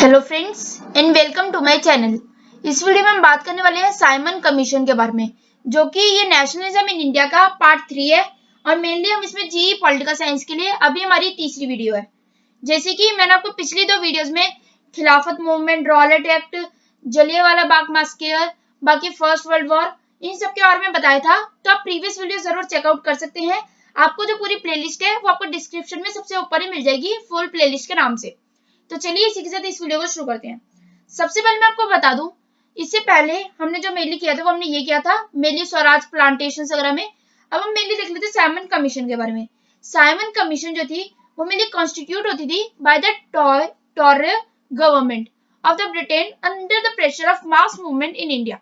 Hello friends and welcome to my channel. इस video में हम बात करने वाले हैं साइमन कमीशन के बारे में, जो कि ये नेशनलिज्म इन इंडिया का पार्ट 3 है और मेनली हम इसमें जी पॉलिटिकल साइंस के लिए अभी हमारी तीसरी वीडियो है। जैसे कि मैंने आपको पिछली दो वीडियोस में खिलाफत movement, Rowlatt act, Jallianwala Bagh massacre, बाकी फर्स्ट वर्ल्ड वॉर, इन सब के बारे में बताया था, तो आप प्रीवियस वीडियो जरूर चेकआउट कर सकते हैं। आपको जो पूरी प्लेलिस्ट है वो आपको डिस्क्रिप्शन में सबसे ऊपर ही मिल जाएगी, फुल प्लेलिस्ट के नाम से। तो चलिए इसी के साथ इस वीडियो को शुरू करते हैं। सबसे पहले मैं आपको बता दूं, इससे पहले हमने जो मेनली किया था वो हमने ये किया था मेनली स्वराज प्लांटेशन वगैरह में। अब हम मेनली देख लेते हैं साइमन कमीशन के बारे में। साइमन कमीशन जो थी वो मेनली कॉन्स्टिट्यूट होती थी by the tory government of the Britain under the pressure of mass movement in India.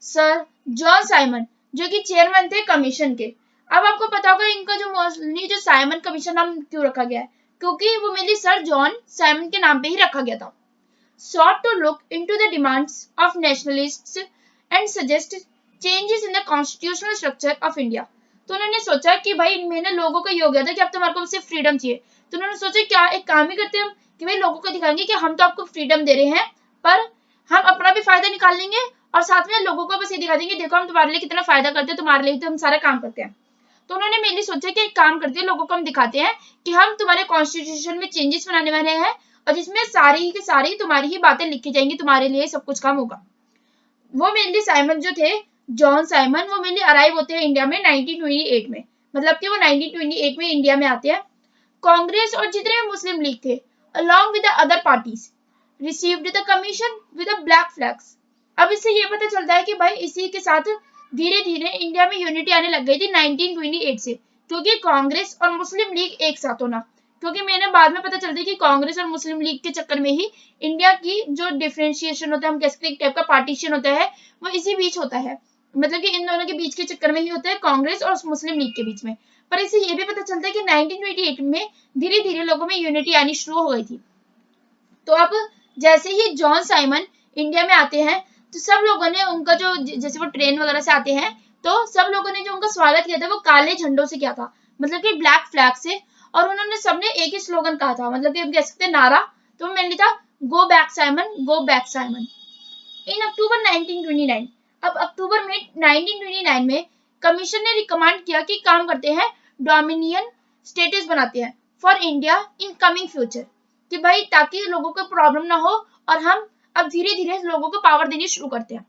Sir John Simon जो कि चेयरमैन थे कमीशन के। अब आपको पता होगा इनका जो मोस्टली जो साइमन कमीशन नाम क्यों रखा गया है, क्योंकि वो मेनली सर जॉन साइमन के नाम पे ही रखा गया था। sought to look into the demands of nationalists and suggest changes in the constitutional structure of India। तो उन्होंने सोचा कि भाई मैंने लोगों का ये हो गया था कि अब तुम्हारे को सिर्फ फ्रीडम चाहिए, तो उन्होंने सोचा क्या एक काम ही करते हैं हम कि भाई लोगों को दिखाएंगे कि हम तो आपको फ्रीडम दे रहे हैं, पर हम अपना भी फायदा निकाल लेंगे और साथ में लोगों को बस ये दिखा देंगे देखो हम तुम्हारे लिए कितना फायदा करते हैं, तुम्हारे लिए तो हम सारा काम करते हैं। तो उन्होंने मेनली सोचा कि एक काम करते हैं, लोगों को हम दिखाते हैं कि हम तुम्हारे कॉन्स्टिट्यूशन में चेंजेस बनाने वाले हैं और जिसमें सारी की सारी तुम्हारी ही बातें लिखी जाएंगी, तुम्हारे लिए सब कुछ काम होगा। वो मेनली साइमन जो थे, जॉन साइमन, वो मेनली अराइव होते हैं इंडिया में 1928 में, मतलब कि वो 1928 में इंडिया में आते हैं। कांग्रेस और जितने भी मुस्लिम लीग थे along with the other parties received the commission with a black flags। अब इससे ये पता चलता है कि भाई इसी के साथ धीरे धीरे इंडिया में यूनिटी आने लग गई थी 1928 से, क्योंकि कांग्रेस और मुस्लिम लीग एक साथ होना, क्योंकि मैंने बाद में पता चलता है कि कांग्रेस और मुस्लिम लीग के चक्कर में ही इंडिया की जो डिफरेंशिएशन होता है, हम कह सकते हैं एक टाइप का पार्टीशन होता है, वो इसी बीच होता है, मतलब कि इन दोनों के बीच के चक्कर में ही होता है, कांग्रेस और मुस्लिम लीग के बीच में। पर इससे ये भी पता चलता है कि 1928 में धीरे धीरे लोगों में यूनिटी आनी शुरू हो गई थी। तो अब जैसे ही जॉन साइमन इंडिया में आते हैं तो सब लोगों ने उनका जो जैसे वो ट्रेन वगैरह से आते हैं तो सब लोगों ने जो उनका स्वागत किया था वो काले झंडों से किया था, मतलब कि ब्लैक फ्लैग से। और उन्होंने सबने एक ही स्लोगन कहा था, मतलब कि हम कह सकते हैं नारा, तो मेनली था go back Simon, go back Simon. In October 1929, अब अक्टूबर में 1929 में कमीशन ने रिकमेंड किया कि काम करते हैं डोमिनियन स्टेटस बनाते हैं for India in coming future, कि भाई ताकि लोगों को प्रॉब्लम ना हो और हम अब धीरे धीरे लोगों को पावर देनी शुरू करते हैं।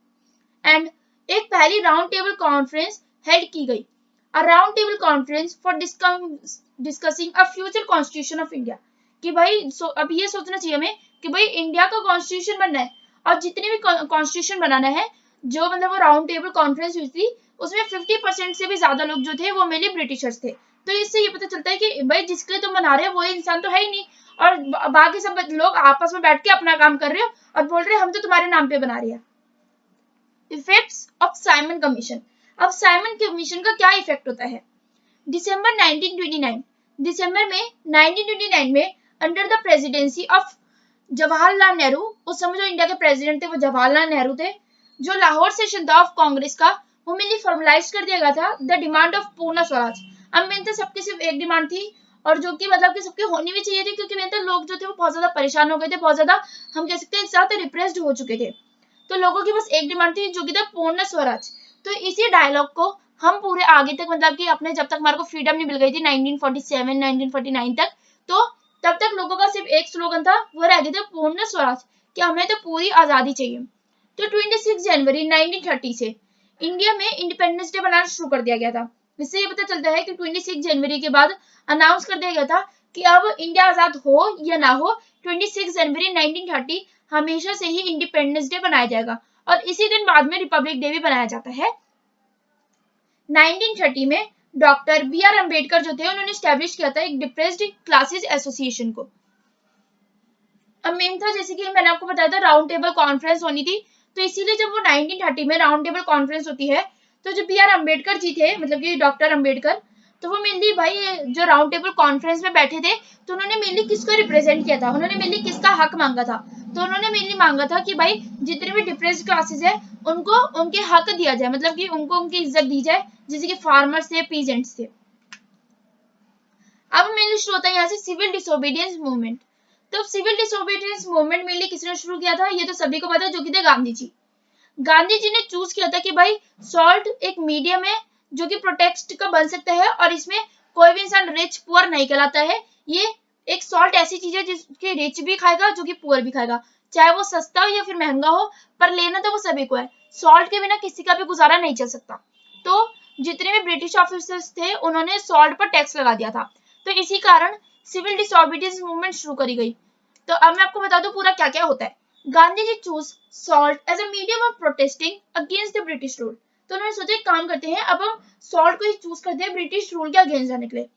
एंड एक पहली राउंड टेबल कॉन्फ्रेंस हेल्ड की गई, अ round table conference for discussing a future constitution of India, कि भाई अब ये सोचना चाहिए हमें कि भाई इंडिया का कॉन्स्टिट्यूशन बनना है और जितने भी कॉन्स्टिट्यूशन बनाना है, जो मतलब वो राउंड टेबल कॉन्फ्रेंस हुई थी उसमें 50% से भी ज्यादा लोग जो थे वो मेनली ब्रिटिशर्स थे। तो इससे ये पता चलता है कि भाई जिसके लिए तुम बना रहे हो वो इंसान तो है ही नहीं, और बाकी सब लोग आपस में बैठ के अपना काम कर रहे हो और बोल रहे हैं हम तो तुम्हारे नाम पे बना रहे हैं। Effects of Simon commission. अब साइमन कमीशन का क्या इफेक्ट होता है? दिसंबर 1929, दिसंबर में 1929 में under the presidency of Jawaharlal Nehru, उस समय जो इंडिया के प्रेसिडेंट थे वो जवाहरलाल नेहरू थे, जो लाहौर सेशन था ऑफ कांग्रेस का, वो मेनली फॉर्मलाइज कर दिया गया था द डिमांड ऑफ पूर्ण स्वराज। अब मेन तो सबकी सिर्फ एक डिमांड थी और जो कि मतलब कि सबकी होनी भी चाहिए थी, क्योंकि मेन तो लोग जो थे वो बहुत ज्यादा परेशान हो गए थे, बहुत ज्यादा हम कह सकते हैं एक साथ रिप्रेस्ड हो चुके थे। तो लोगों की बस एक डिमांड थी जो कि था पूर्ण स्वराज। तो इसी डायलॉग को हम पूरे आगे तक, मतलब कि अपने जब तक हमारे को फ्रीडम नहीं मिल गई थी 1947 1949 तक, तो तब तक लोगों का सिर्फ एक स्लोगन था, वो रह गया था पूर्ण स्वराज, कि हमें तो पूरी आजादी चाहिए। तो 26 जनवरी 1930 से इंडिया में इंडिपेंडेंस डे बनाना शुरू कर दिया गया था। इससे ये पता चलता है कि 26 जनवरी के बाद अनाउंस कर दिया गया था कि अब इंडिया आजाद हो या ना हो, 26 जनवरी 1930 हमेशा से ही इंडिपेंडेंस डे बनाया जाएगा और इसी दिन बाद में रिपब्लिक डे भी बनाया जाता है। 1930 में डॉक्टर बी आर अम्बेडकर जो थे उन्होंने स्टैब्लिश किया था एक डिप्रेस्ड क्लासेस एसोसिएशन को। अब मेन था जैसे कि मैंने आपको बताया था राउंड टेबल कॉन्फ्रेंस होनी थी, तो इसीलिए जब वो 1930 में राउंड टेबल कॉन्फ्रेंस होती है तो जो बी आर अम्बेडकर जी थे, मतलब कि डॉक्टर अम्बेडकर, तो वो मेनली भाई जो राउंड टेबल कॉन्फ्रेंस में बैठे थे तो उन्होंने मेनली किसको रिप्रेजेंट किया था, उन्होंने मेनली किसका हक मांगा था? तो उन्होंने मेनली मांगा था कि भाई जितने भी डिप्रेस्ड क्लासेस है उनको उनके हक दिया जाए, मतलब कि उनको उनकी इज्जत दी जाए, जैसे कि फार्मर्स थे, पीजेंट्स थे। अब मेनली शुरू होता है यहाँ से सिविल डिसोबीडियंस मूवमेंट। तो सिविल डिसोबीडियंस मूवमेंट मेनली किसने शुरू किया था, ये तो सभी को पता है, जो कि थे गांधी जी। गांधी जी ने चूज किया था कि भाई सॉल्ट एक मीडियम है जो कि प्रोटेक्ट का बन सकता है और इसमें कोई भी इंसान रिच पुअर नहीं कहलाता है। ये एक सॉल्ट ऐसी चीज है जिसके रिच भी खाएगा जो कि पुअर भी खाएगा, चाहे वो सस्ता हो या फिर महंगा हो, पर लेना तो वो सभी को है। सॉल्ट के बिना किसी का भी गुजारा नहीं चल सकता। तो जितने भी ब्रिटिश ऑफिसर्स थे उन्होंने सॉल्ट पर टैक्स लगा दिया था, तो इसी कारण सिविल डिसोबीडियंस मूवमेंट शुरू करी गई। तो अब मैं आपको बता दूं पूरा क्या क्या होता है। Gandhi ji choose salt as a medium of protesting against the British rule. तो उन्होंने सोचा एक काम करते हैं, अब हम सॉल्ट को ही चूज करते हैं ब्रिटिश रूल के अगेंस्ट जाने के लिए,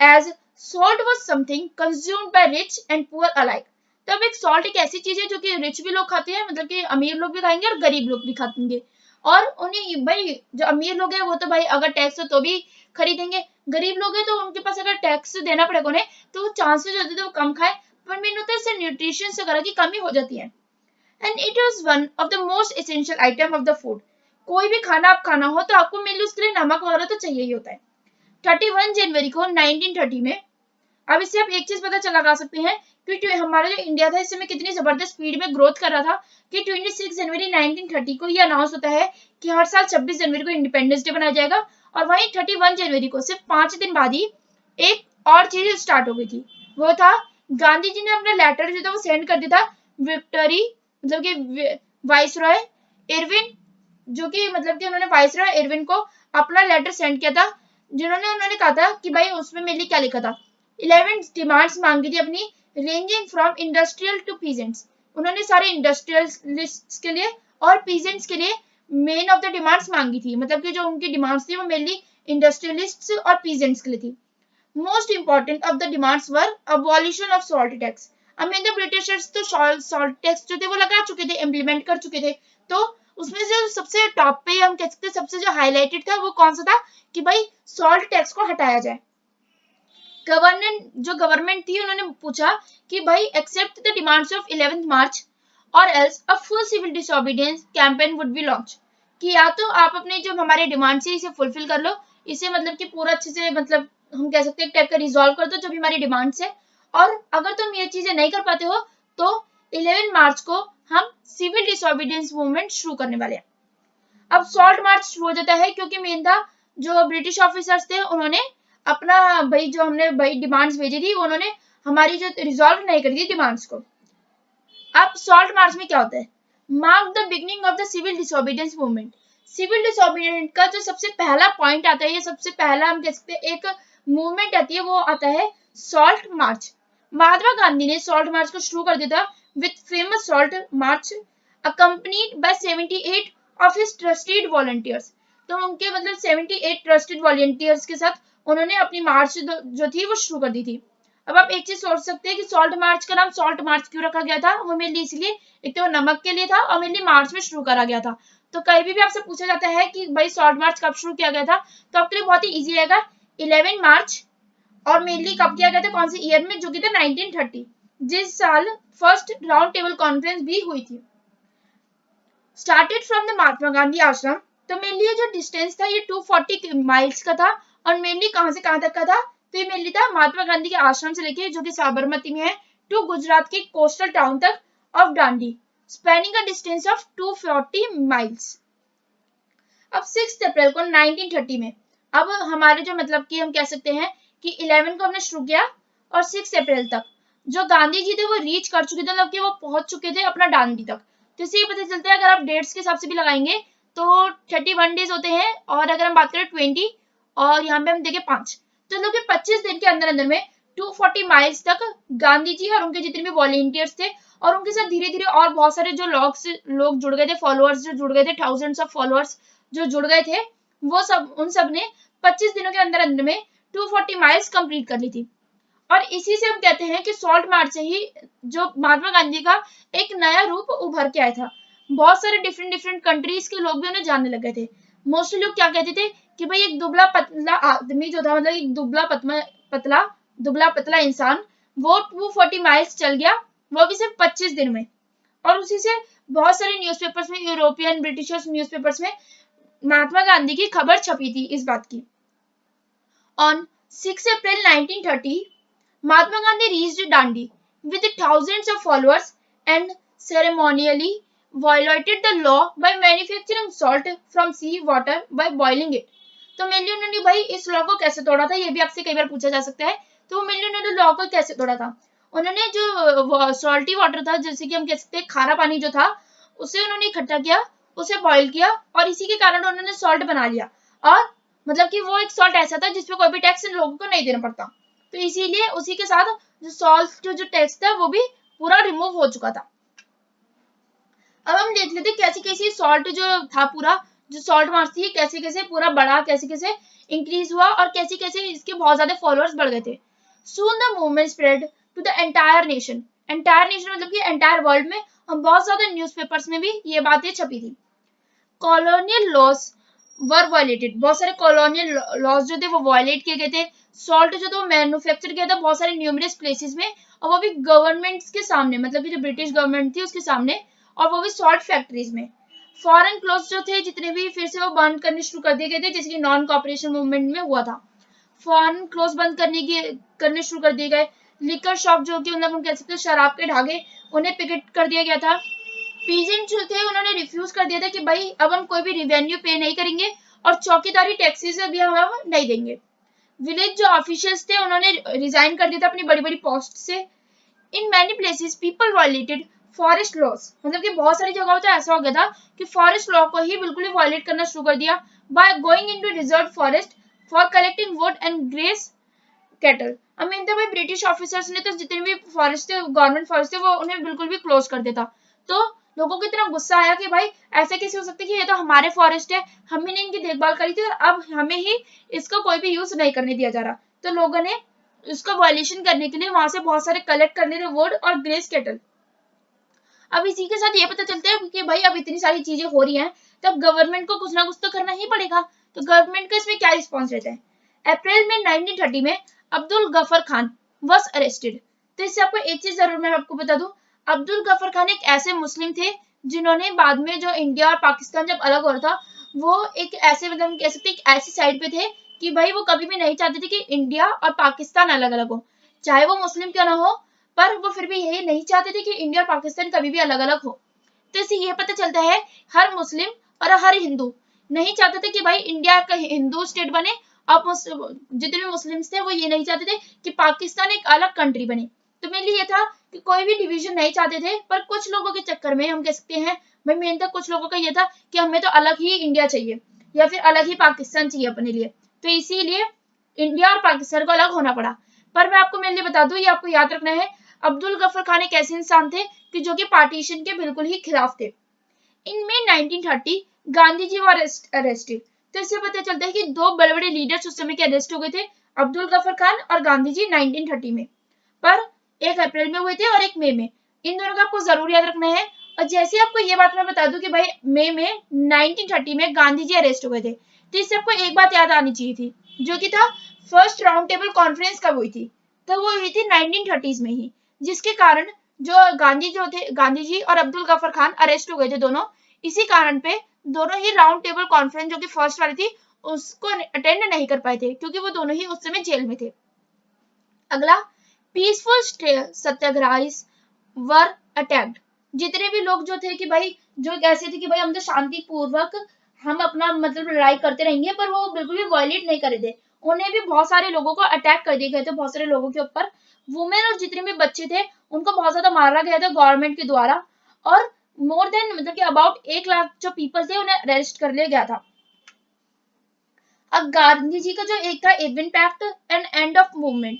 as salt was something consumed by rich and poor alike. तो अब एक सॉल्ट एक ऐसी चीज है जो कि रिच भी लोग खाते हैं, मतलब कि अमीर लोग भी खाएंगे और गरीब लोग भी खाएंगे। और उन्हें भाई जो अमीर लोग हैं वो तो भाई अगर टैक्स हो तो भी खरीदेंगे, गरीब लोग हैं तो उनके पास अगर टैक्स देना पड़ेगा उन्हें तो चांसेस होते हैं वो कम खाए, पर मेन होता है इससे न्यूट्रिशन वगैरह की कमी हो जाती है। And it was one of the most essential item of the food. कोई भी खाना आप खाना हो तो आपको मेनली उसके लिए नमक वगैरह तो चाहिए ही होता है। 31 जनवरी को 1930 में, अब इससे आप एक चीज पता चला लगा सकते हैं कि हमारा जो इंडिया था इस समय कितनी जबरदस्त स्पीड में ग्रोथ कर रहा था, कि 26 जनवरी 1930 को ये अनाउंस होता है कि हर साल 26 जनवरी को इंडिपेंडेंस डे बनाया जाएगा। और वहीं 31 जनवरी को सिर्फ 5 दिन बाद ही एक और चीज स्टार्ट हो गई थी, वो था गांधी जी ने अपना लेटर जो था वो सेंड कर दिया था विक्टोरी, मतलब कि वाइसरॉय इरविन, जो कि मतलब कि उन्होंने वाइसरॉय इरविन को अपना लेटर सेंड किया था, जिन्होंने उन्होंने कहा था कि भाई उसमें मेनली क्या लिखा था, 11 डिमांड्स मांगी थी अपनी, ranging from industrial to peasants. उन्होंने सारे इंडस्ट्रियलिस्ट्स के लिए और पीजेंट्स के लिए मेन ऑफ द डिमांड्स मांगी थी, मतलब कि जो उनकी डिमांड्स थी वो मेनली इंडस्ट्रियलिस्ट्स और पीजेंट्स के लिए थी। Most important of the demands were abolition of salt tax. I mean the Britishers तो सॉल्ट टैक्स जो थे वो लगा चुके थे, इम्प्लीमेंट कर चुके थे। तो उसमें जो सबसे टॉप पे हम कह सकते हैं सबसे जो हाईलाइटेड था वो कौन सा था, कि भाई सॉल्ट टैक्स को हटाया जाए। गवर्नमेंट थी उन्होंने पूछा कि भाई accept the demands of 11 March और else a full civil disobedience campaign would be launch. कि या तो आप अपने जो हमारे डिमांड्स है इसे फुलफिल कर लो, इसे मतलब कि पूरा अच्छे से मतलब हम कह सकते हैं टाइप का रिजॉल्व कर दो जो भी हमारी डिमांड्स है, और अगर तुम ये चीजें नहीं कर पाते हो तो 11 मार्च को हम सिविल डिसोबीडियंस मूवमेंट शुरू करने वाले हैं। अब सॉल्ट मार्च शुरू हो जाता है क्योंकि मेन था जो ब्रिटिश ऑफिसर्स थे उन्होंने अपना भाई जो हमने भाई डिमांड्स भेजी थी उन्होंने हमारी जो रिजॉल्व नहीं करी थी डिमांड्स को। अब सॉल्ट मार्च में क्या होता है, mark the beginning of the civil disobedience movement. Civil disobedience का जो सबसे पहला पॉइंट आता है, ये सबसे पहला हम कह सकते हैं एक मूवमेंट आती है, वो आता है सॉल्ट मार्च। महात्मा गांधी ने सॉल्ट मार्च को शुरू कर दिया था with famous salt march accompanied by 78 of his trusted volunteers. तो उनके मतलब 78 ट्रस्टेड वॉलंटियर्स के साथ उन्होंने अपनी मार्च जो थी वो शुरू कर दी थी। अब आप एक चीज सोच सकते हैं कि सॉल्ट मार्च का नाम सॉल्ट मार्च क्यों रखा गया था, वो मेनली इसलिए एक तो नमक के लिए था और मेनली मार्च में शुरू करा गया था। तो कहीं भी आपसे पूछा जाता है कि भाई सॉल्ट मार्च कब शुरू किया गया था, तो आपके लिए बहुत ही इजी रहेगा 11 मार्च। और मेनली कब किया गया था, कौन से ईयर में, जो कि था 1930, जिस साल फर्स्ट राउंड टेबल कॉन्फ्रेंस भी हुई थी। Started from the Mahatma Gandhi आश्रम। तो मेनली जो डिस्टेंस था ये 240 माइल्स का था, और मेनली कहां से कहां तक का था, तो ये मेनली था महात्मा गांधी के आश्रम से लेके जो कि साबरमती में है टू गुजरात के कोस्टल टाउन तक of Dandi, spanning a distance of 240 miles. अब 6 अप्रैल को 1930 में, अब हमारे जो मतलब कि हम कह सकते हैं कि 11 को हमने शुरू किया और 6 अप्रैल तक जो गांधी जी थे वो रीच कर चुके थे, मतलब कि वो पहुंच चुके थे अपना डांडी तक। तो इससे ये पता चलता है अगर आप डेट्स के हिसाब से भी लगाएंगे तो 31 डेज होते हैं, और अगर हम बात करें 20 और यहाँ पे हम देखें 5, तो मतलब 25 दिन के अंदर अंदर में 240 माइल्स तक गांधी जी और उनके जितने भी वॉलेंटियर्स थे और उनके साथ धीरे धीरे और बहुत सारे जो लोग जुड़ गए थे, फॉलोअर्स जो जुड़ गए थे, थाउजेंड्स ऑफ फॉलोअर्स जो जुड़ गए थे, वो सब उन सब ने 25 दिनों के अंदर अंदर में 240 माइल्स कंप्लीट कर ली थी। और इसी से हम कहते हैं कि सॉल्ट मार्च से ही जो महात्मा गांधी का एक नया रूप उभर के आया था। बहुत सारे डिफरेंट डिफरेंट कंट्रीज के लोग भी उन्हें जानने लगे थे। मोस्टली लोग क्या कहते थे कि भाई एक दुबला पतला आदमी जो था, मतलब एक दुबला पतला इंसान, वो 240 माइल्स चल गया, वो भी सिर्फ 25 दिन में। और उसी से बहुत सारे न्यूज़पेपर्स में, यूरोपियन ब्रिटिशर्स न्यूज़पेपर्स में महात्मा गांधी की खबर छपी थी इस बात की। On 6 April 1930 Mahatma Gandhi reached Dandi. with thousands of followers and ceremonially violated the law by manufacturing salt from sea water by boiling it. तो मेनली उन्होंने भाई इस लॉ को कैसे तोड़ा था, ये भी आपसे कई बार पूछा जा सकता है। तो मेनली उन्होंने लॉ को कैसे तोड़ा था, उन्होंने जो सॉल्टी वाटर था, जैसे कि हम कह सकते हैं खारा पानी जो था, उसे उन्होंने इकट्ठा किया, उसे बॉईल किया और इसी के कारण उन्होंने सॉल्ट बना लिया। और मतलब कि वो एक सॉल्ट ऐसा था जिसपे कोई भी टैक्स इन लोगों को नहीं देना पड़ता, तो इसीलिए उसी के साथ जो सॉल्ट जो टैक्स था वो भी पूरा रिमूव हो चुका था। अब हम देख लेते कैसे कैसे सॉल्ट जो था, पूरा जो सॉल्ट मार्च थी कैसे कैसे पूरा बढ़ा, कैसे कैसे इंक्रीज हुआ और कैसे कैसे इसके बहुत ज्यादा फॉलोअर्स बढ़ गए थे। Soon the movement spread to the entire nation. Entire nation मतलब कि एंटायर वर्ल्ड में, हम बहुत ज्यादा न्यूज़पेपर्स में भी ये बातें छपी थी। कॉलोनियल लॉज वर वायलेटेड, बहुत सारे कॉलोनियल लॉज जो थे वो वायलेट किए गए थे। सॉल्ट जो था वो मैन्युफैक्चर किया था बहुत सारे न्यूमरस प्लेसेस में, और वो भी गवर्नमेंट्स के सामने, मतलब कि जो ब्रिटिश गवर्नमेंट थी उसके सामने, और वो भी सॉल्ट फैक्ट्रीज में। फॉरेन क्लोथ्स जो थे जितने भी, फिर से वो बंद करने शुरू कर दिए गए थे, जैसे कि नॉन कॉपरेशन मूवमेंट में हुआ था। फॉरेन क्लोथ्स बंद करने शुरू कर दिए गए। लिकर शॉप जो कि मतलब हम कह सकते हैं शराब के ढागे, उन्हें पिकेट कर दिया गया था। पीजेंट जो थे उन्होंने रिफ्यूज कर दिया था कि भाई अब हम कोई भी रिवेन्यू पे नहीं करेंगे और चौकीदारी टैक्सेस भी हम नहीं देंगे। विलेज जो ऑफिशियल्स थे उन्होंने रिजाइन कर दिया था अपनी बड़ी बड़ी पोस्ट से। In many places people violated forest laws, मतलब कि बहुत सारी जगहों तो ऐसा हो गया था कि फॉरेस्ट लॉ को ही बिल्कुल ही वायलेट करना शुरू कर दिया, by going into reserve forest for collecting would and grace cattle. अब मीन भाई ब्रिटिश ऑफिसर्स ने तो जितने भी फॉरेस्ट थे, गवर्नमेंट फॉरेस्ट थे, वो उन्हें बिल्कुल भी क्लोज कर देता। तो लोगों को इतना गुस्सा आया कि भाई ऐसे कैसे हो सकता है कि ये तो हमारे फॉरेस्ट है, हम ही ने इनकी देखभाल करी थी और अब हमें ही इसका कोई भी यूज नहीं करने दिया जा रहा। तो लोगों ने इसका वायलेशन करने के लिए वहां से बहुत सारे कलेक्ट करने थे वुड और ग्रेस कैटल। अब इसी के साथ ये पता चलता है कि भाई अब इतनी सारी चीजें हो रही हैं, तब गवर्नमेंट को कुछ ना कुछ तो करना ही पड़ेगा। तो गवर्नमेंट का इसमें क्या रिस्पॉन्स रहता है। अप्रैल में 1930 में Abdul Gruffudd Khan was arrested. तो इससे आपको एक चीज जरूर मैं आपको बता दूं, अब्दुल गफर खान एक ऐसे मुस्लिम थे जिन्होंने बाद में जो इंडिया और पाकिस्तान जब अलग हो रहा था, वो एक ऐसे मतलब कह सकते एक ऐसी साइड पे थे कि भाई वो कभी भी नहीं चाहते थे कि इंडिया और पाकिस्तान अलग अलग हो, चाहे वो मुस्लिम क्यों ना हो, पर वो फिर भी यही नहीं चाहते थे कि इंडिया और पाकिस्तान कभी भी अलग अलग हो। तो इससे ये पता चलता है हर मुस्लिम और हर हिंदू नहीं चाहते थे कि भाई इंडिया का हिंदू स्टेट बने, और जितने भी मुस्लिम्स थे वो ये नहीं चाहते थे कि पाकिस्तान एक अलग कंट्री बने। तो मेनली ये था कि कोई भी डिवीजन नहीं चाहते थे, पर कुछ लोगों के चक्कर में हम कह सकते हैं भाई मेन तक कुछ लोगों का ये था कि हमें तो अलग ही इंडिया चाहिए या फिर अलग ही पाकिस्तान चाहिए अपने लिए, तो इसीलिए इंडिया और पाकिस्तान को अलग होना पड़ा। पर मैं आपको मेनली बता दूं, ये आपको याद रखना है, अब्दुल गफर खान एक ऐसे इंसान थे कि जो कि पार्टीशन के बिल्कुल ही खिलाफ थे। इन मई 1930 गांधी जी वर अरेस्टेड। तो इससे पता चलता है कि दो बड़े बड़े लीडर्स उस समय के अरेस्ट हो गए थे, अब्दुल गफर खान और गांधी जी 1930 में। पर एक अप्रैल में हुए थे और एक मई में, इन दोनों का आपको जरूर याद रखना है। और जैसे आपको ये बात मैं बता दूं कि भाई मई में 1930 में गांधी जी अरेस्ट हो गए थे, तो इससे आपको एक बात याद आनी चाहिए थी, जो कि था फर्स्ट राउंड टेबल कॉन्फ्रेंस कब हुई थी। तो वो हुई थी 1930s में ही, जिसके कारण जो गांधी जी और अब्दुल गफर खान अरेस्ट हो गए थे दोनों, इसी कारण पे दोनों ही राउंड टेबल कॉन्फ्रेंस जो कि फर्स्ट वाली थी उसको अटेंड नहीं कर पाए थे, क्योंकि वो दोनों ही उस समय जेल में थे। अगला, पीसफुल सत्याग्रहीज वर अटैक्ड। जितने भी लोग जो थे कि भाई जो ऐसे थे कि भाई हम तो शांति पूर्वक हम अपना मतलब लड़ाई करते रहेंगे, पर वो बिल्कुल भी वायलेट नहीं करे थे, उन्हें भी बहुत सारे लोगों को अटैक कर दिए गए थे, बहुत सारे लोगों के ऊपर वुमेन और जितने भी बच्चे थे उनको बहुत ज्यादा मारा गया था गवर्नमेंट के द्वारा, और मोर देन मतलब कि अबाउट 1 लाख जो पीपल थे उन्हें अरेस्ट कर लिया गया था। अब गांधी जी का जो एक था Edwin pact and end of movement,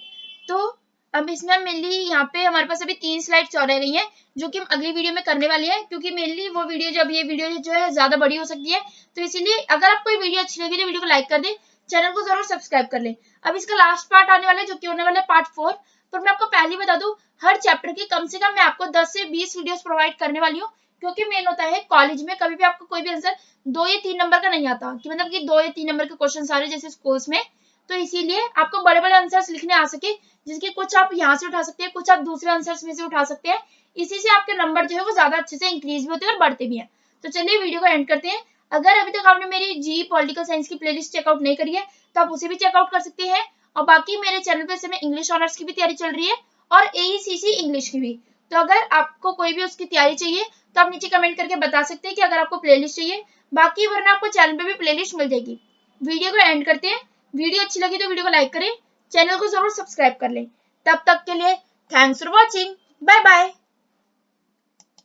तो अब इसमें मेनली यहाँ पे हमारे पास अभी 3 स्लाइड्स और रह गई हैं जो कि हम अगली वीडियो में करने वाले हैं, क्योंकि मेनली वो वीडियो जब ये वीडियो जो है ज्यादा बड़ी हो सकती है, तो इसीलिए अगर आपको ये वीडियो अच्छी लगी तो वीडियो को लाइक कर दे, चैनल को जरूर सब्सक्राइब कर ले। अब इसका लास्ट पार्ट आने वाला है जो कि होने वाला है पार्ट 4। पर मैं आपको पहले बता दूं, हर चैप्टर की कम से कम मैं आपको 10 से 20 वीडियोस प्रोवाइड करने वाली हूँ, क्योंकि मेन होता है कॉलेज में कभी भी आपको कोई भी आंसर 2 या 3 नंबर का नहीं आता, कि मतलब कि 2 या 3 नंबर के क्वेश्चन आ रहे जैसे स्कूल्स में, तो इसीलिए आपको बड़े बड़े आंसर्स लिखने आ सके, जिसके कुछ आप यहाँ से उठा सकते हैं, कुछ आप दूसरे आंसर्स में से उठा सकते हैं, इसी से आपके नंबर जो है वो ज्यादा अच्छे से इंक्रीज भी होते हैं और बढ़ते भी हैं। तो चलिए वीडियो को एंड करते हैं। अगर अभी तक आपने मेरी जी पॉलिटिकल साइंस की प्लेलिस्ट चेकआउट नहीं करी है तो आप उसे भी चेकआउट कर सकते हैं, और बाकी मेरे चैनल पे इस समय इंग्लिश ऑनर्स की भी तैयारी चल रही है, और AECC इंग्लिश की भी। तो अगर आपको कोई भी उसकी तैयारी चाहिए तो आप नीचे कमेंट करके बता सकते हैं कि अगर आपको प्लेलिस्ट चाहिए, बाकी वरना आपको चैनल पे भी प्लेलिस्ट मिल जाएगी। वीडियो को एंड करते हैं। वीडियो अच्छी लगी तो वीडियो को लाइक करें, चैनल को जरूर सब्सक्राइब कर लें। तब तक के लिए thanks for watching, bye bye.